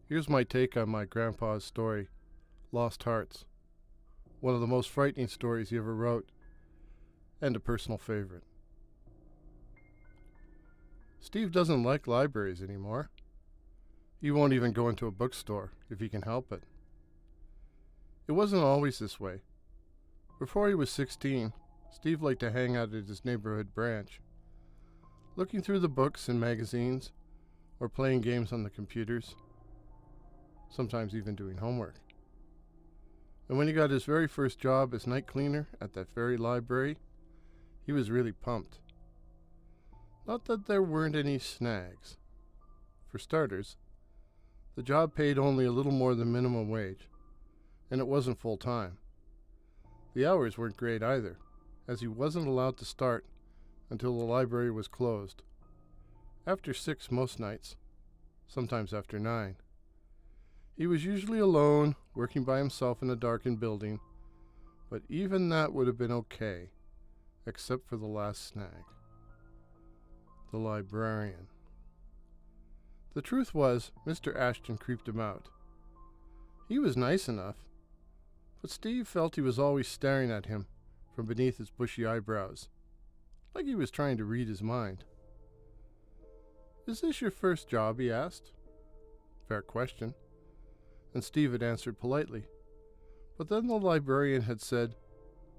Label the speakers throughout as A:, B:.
A: Here's my take on my grandpa's story, Lost Hearts. One of the most frightening stories he ever wrote, and a personal favorite. Steve doesn't like libraries anymore. He won't even go into a bookstore if he can help it. It wasn't always this way. Before he was 16, Steve liked to hang out at his neighborhood branch, looking through the books and magazines, or playing games on the computers, sometimes even doing homework. And when he got his very first job as night cleaner at that very library, he was really pumped. Not that there weren't any snags. For starters, the job paid only a little more than minimum wage, and it wasn't full-time. The hours weren't great either, as he wasn't allowed to start until the library was closed. After 6 most nights, sometimes after 9. He was usually alone, working by himself in a darkened building, but even that would have been okay, except for the last snag. The librarian. The truth was, Mr. Ashton creeped him out. He was nice enough, but Steve felt he was always staring at him from beneath his bushy eyebrows, like he was trying to read his mind. "Is this your first job?" he asked. Fair question, and Steve had answered politely. But then the librarian had said,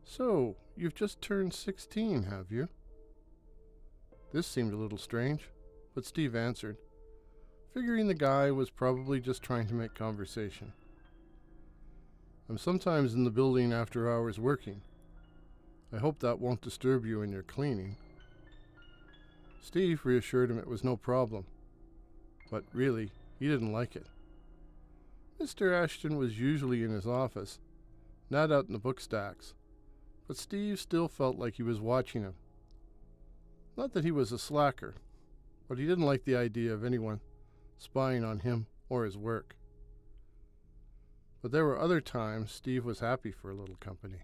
A: "So, you've just turned 16, have you?" This seemed a little strange, but Steve answered, figuring the guy was probably just trying to make conversation. "I'm sometimes in the building after hours working. I hope that won't disturb you in your cleaning." Steve reassured him it was no problem, but really, he didn't like it. Mr. Ashton was usually in his office, not out in the book stacks, but Steve still felt like he was watching him. Not that he was a slacker, but he didn't like the idea of anyone spying on him or his work. But there were other times Steve was happy for a little company.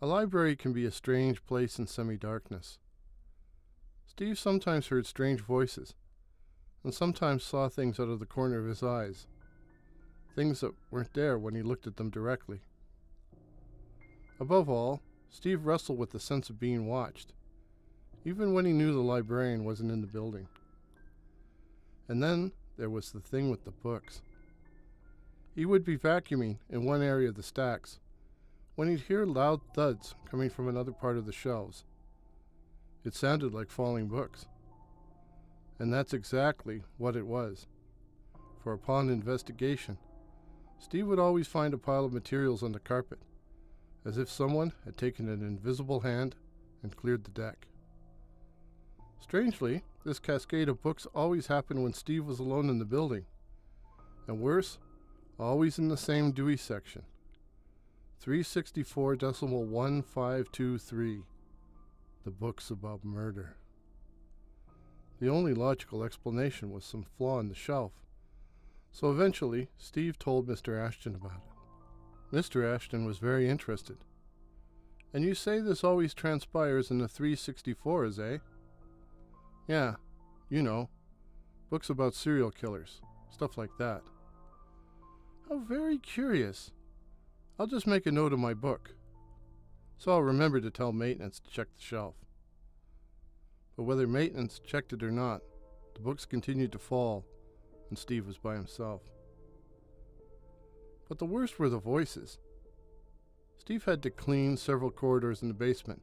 A: A library can be a strange place in semi-darkness. Steve sometimes heard strange voices, and sometimes saw things out of the corner of his eyes, things that weren't there when he looked at them directly. Above all, Steve wrestled with the sense of being watched, even when he knew the librarian wasn't in the building. And then there was the thing with the books. He would be vacuuming in one area of the stacks when he'd hear loud thuds coming from another part of the shelves. It sounded like falling books. And that's exactly what it was. For upon investigation, Steve would always find a pile of materials on the carpet, as if someone had taken an invisible hand and cleared the deck. Strangely, this cascade of books always happened when Steve was alone in the building, and worse, always in the same Dewey section, 364.1523, the books about murder. The only logical explanation was some flaw in the shelf, so eventually Steve told Mr. Ashton about it. Mr. Ashton was very interested. "And you say this always transpires in the 364s, eh?" "Yeah, you know, books about serial killers, stuff like that." "How very curious. I'll just make a note of my book, so I'll remember to tell maintenance to check the shelf." But whether maintenance checked it or not, the books continued to fall, and Steve was by himself. But the worst were the voices. Steve had to clean several corridors in the basement,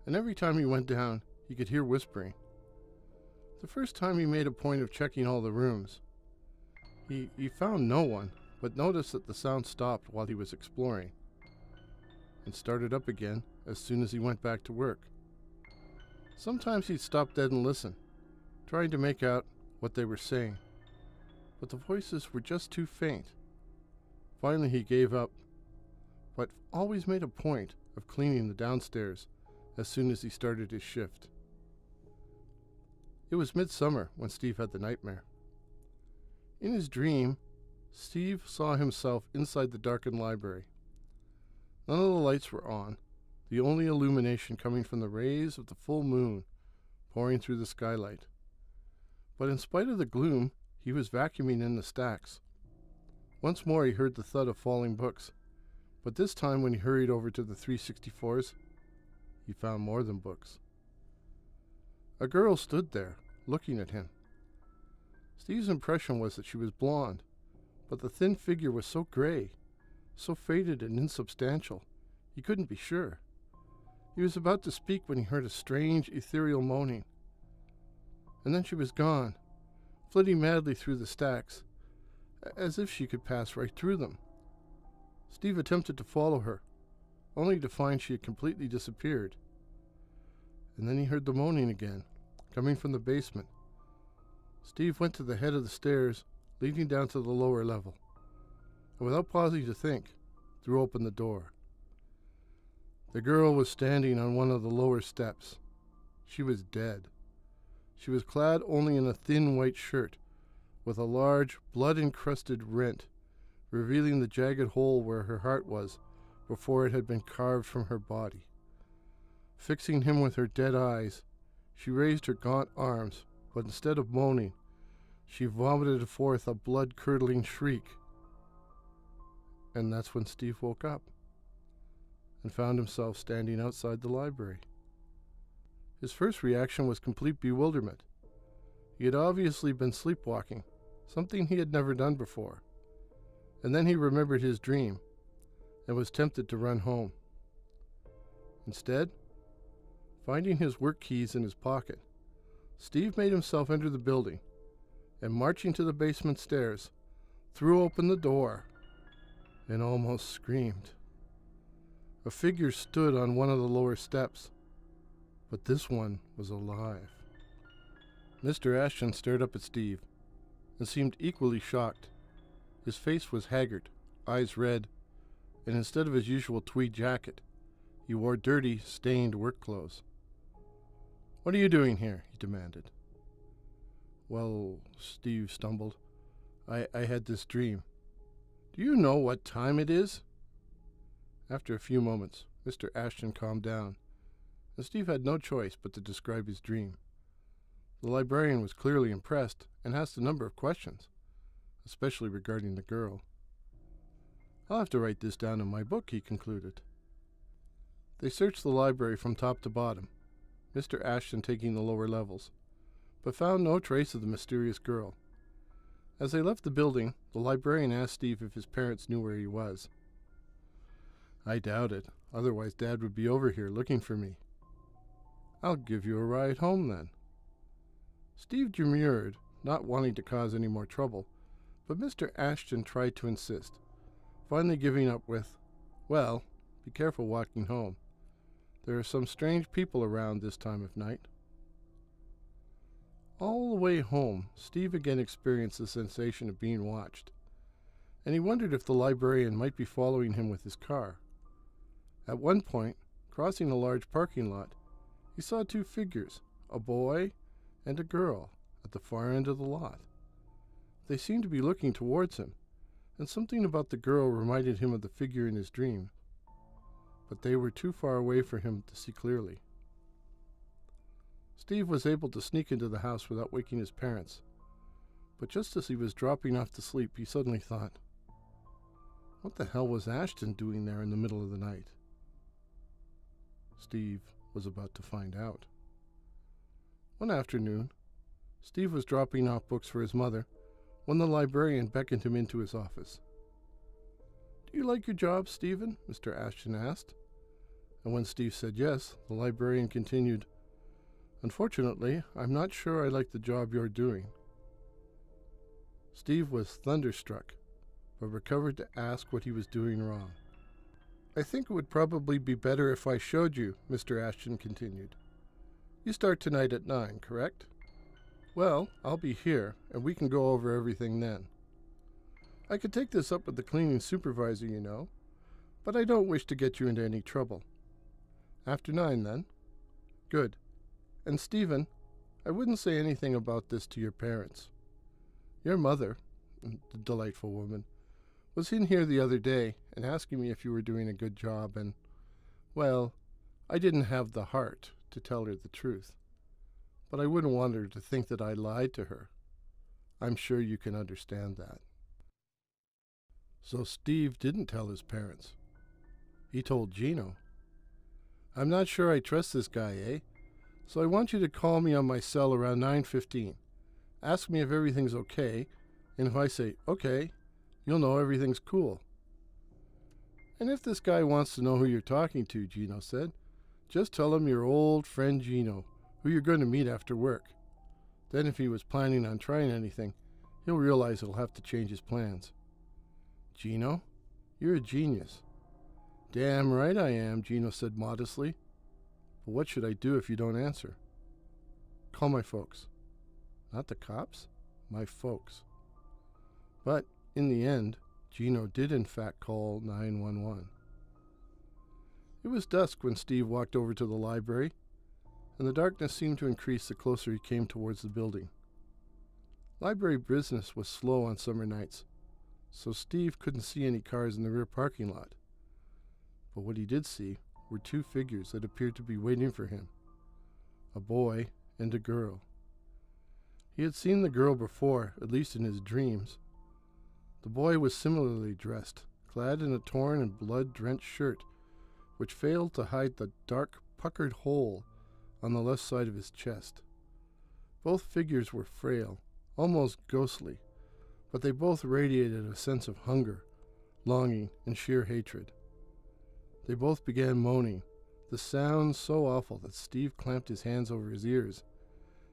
A: and every time he went down, he could hear whispering. The first time he made a point of checking all the rooms. He found no one, but noticed that the sound stopped while he was exploring, and started up again as soon as he went back to work. Sometimes he'd stop dead and listen, trying to make out what they were saying, but the voices were just too faint. Finally he gave up, but always made a point of cleaning the downstairs as soon as he started his shift. It was midsummer when Steve had the nightmare. In his dream, Steve saw himself inside the darkened library. None of the lights were on, the only illumination coming from the rays of the full moon pouring through the skylight. But in spite of the gloom, He was vacuuming in the stacks. Once more he heard the thud of falling books, but this time when he hurried over to the 364s, he found more than books. A girl stood there, looking at him. Steve's impression was that she was blonde, but the thin figure was so gray, so faded and insubstantial, he couldn't be sure. He was about to speak when he heard a strange, ethereal moaning. And then she was gone, flitting madly through the stacks, as if she could pass right through them. Steve attempted to follow her, only to find she had completely disappeared. And then he heard the moaning again, coming from the basement. Steve went to the head of the stairs, leading down to the lower level, and without pausing to think, threw open the door. The girl was standing on one of the lower steps. She was dead. She was clad only in a thin white shirt, with a large, blood-encrusted rent, revealing the jagged hole where her heart was before it had been carved from her body. Fixing him with her dead eyes, she raised her gaunt arms, but instead of moaning, she vomited forth a blood-curdling shriek. And that's when Steve woke up and found himself standing outside the library. His first reaction was complete bewilderment. He had obviously been sleepwalking, something he had never done before. And then he remembered his dream and was tempted to run home. Instead, finding his work keys in his pocket, Steve made himself enter the building and, marching to the basement stairs, threw open the door and almost screamed. A figure stood on one of the lower steps, but this one was alive. Mr. Ashton stared up at Steve and seemed equally shocked. His face was haggard, eyes red, and instead of his usual tweed jacket, he wore dirty, stained work clothes. "What are you doing here?" he demanded. "Well," Steve stumbled, I had this dream." "Do you know what time it is?" After a few moments, Mr. Ashton calmed down, and Steve had no choice but to describe his dream. The librarian was clearly impressed and asked a number of questions, especially regarding the girl. "I'll have to write this down in my book," he concluded. They searched the library from top to bottom, Mr. Ashton taking the lower levels, but found no trace of the mysterious girl. As they left the building, the librarian asked Steve if his parents knew where he was. "I doubt it. Otherwise Dad would be over here looking for me." "I'll give you a ride home then." Steve demurred, not wanting to cause any more trouble, but Mr. Ashton tried to insist, finally giving up with, "Well, be careful walking home. There are some strange people around this time of night." All the way home, Steve again experienced the sensation of being watched, and he wondered if the librarian might be following him with his car. At one point, crossing a large parking lot, he saw two figures, a boy and a girl, at the far end of the lot. They seemed to be looking towards him, and something about the girl reminded him of the figure in his dream, but they were too far away for him to see clearly. Steve was able to sneak into the house without waking his parents, but just as he was dropping off to sleep, he suddenly thought, what the hell was Ashton doing there in the middle of the night? Steve was about to find out. One afternoon, Steve was dropping off books for his mother when the librarian beckoned him into his office. "Do you like your job, Stephen?" Mr. Ashton asked. And when Steve said yes, the librarian continued, "Unfortunately, I'm not sure I like the job you're doing." Steve was thunderstruck, but recovered to ask what he was doing wrong. "I think it would probably be better if I showed you," Mr. Ashton continued. "You start tonight at 9, correct? Well, I'll be here, and we can go over everything then. I could take this up with the cleaning supervisor, you know, but I don't wish to get you into any trouble. After 9, then? Good. And Stephen, I wouldn't say anything about this to your parents. Your mother, the delightful woman, was in here the other day and asking me if you were doing a good job, and, well, I didn't have the heart to tell her the truth. But I wouldn't want her to think that I lied to her. I'm sure you can understand that. So Steve didn't tell his parents. He told Gino. I'm not sure I trust this guy, eh? So I want you to call me on my cell around 9:15. Ask me if everything's okay, and if I say, okay, you'll know everything's cool. And if this guy wants to know who you're talking to, Gino said, just tell him your old friend Gino, who you're going to meet after work. Then if he was planning on trying anything, he'll realize he'll have to change his plans. Gino, you're a genius. Damn right I am, Gino said modestly. But what should I do if you don't answer? Call my folks. Not the cops, my folks. But in the end, Gino did in fact call 911. It was dusk when Steve walked over to the library, and the darkness seemed to increase the closer he came towards the building. Library business was slow on summer nights, so Steve couldn't see any cars in the rear parking lot. But what he did see were two figures that appeared to be waiting for him, a boy and a girl. He had seen the girl before, at least in his dreams. The boy was similarly dressed, clad in a torn and blood-drenched shirt, which failed to hide the dark, puckered hole on the left side of his chest. Both figures were frail, almost ghostly, but they both radiated a sense of hunger, longing, and sheer hatred. They both began moaning, the sound so awful that Steve clamped his hands over his ears,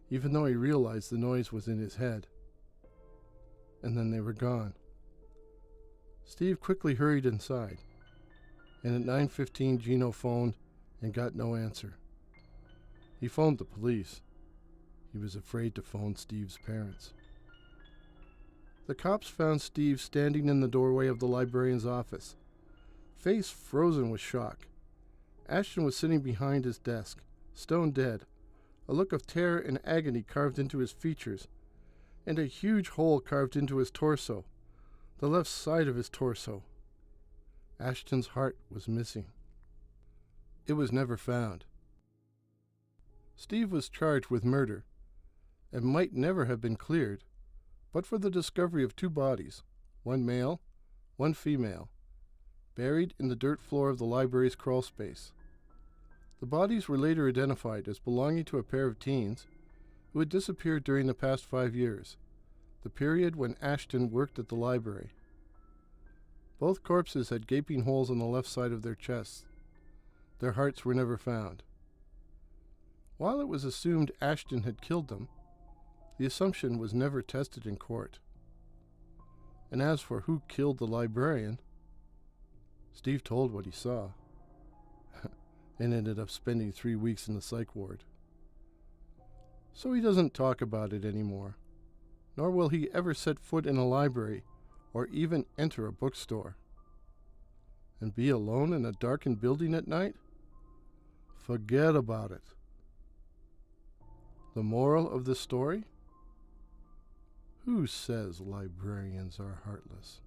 A: even though he realized the noise was in his head. And then they were gone. Steve quickly hurried inside, and at 9:15 Gino phoned and got no answer. He phoned the police. He was afraid to phone Steve's parents. The cops found Steve standing in the doorway of the librarian's office, face frozen with shock. Ashton was sitting behind his desk, stone dead, a look of terror and agony carved into his features, and a huge hole carved into his torso, the left side of his torso. Ashton's heart was missing. It was never found. Steve was charged with murder, and might never have been cleared, but for the discovery of two bodies, one male, one female, buried in the dirt floor of the library's crawl space. The bodies were later identified as belonging to a pair of teens who had disappeared during the past 5 years, the period when Ashton worked at the library. Both corpses had gaping holes on the left side of their chests. Their hearts were never found. While it was assumed Ashton had killed them, the assumption was never tested in court. And as for who killed the librarian, Steve told what he saw, and ended up spending 3 weeks in the psych ward. So he doesn't talk about it anymore, nor will he ever set foot in a library or even enter a bookstore. And be alone in a darkened building at night? Forget about it. The moral of the story? Who says librarians are heartless?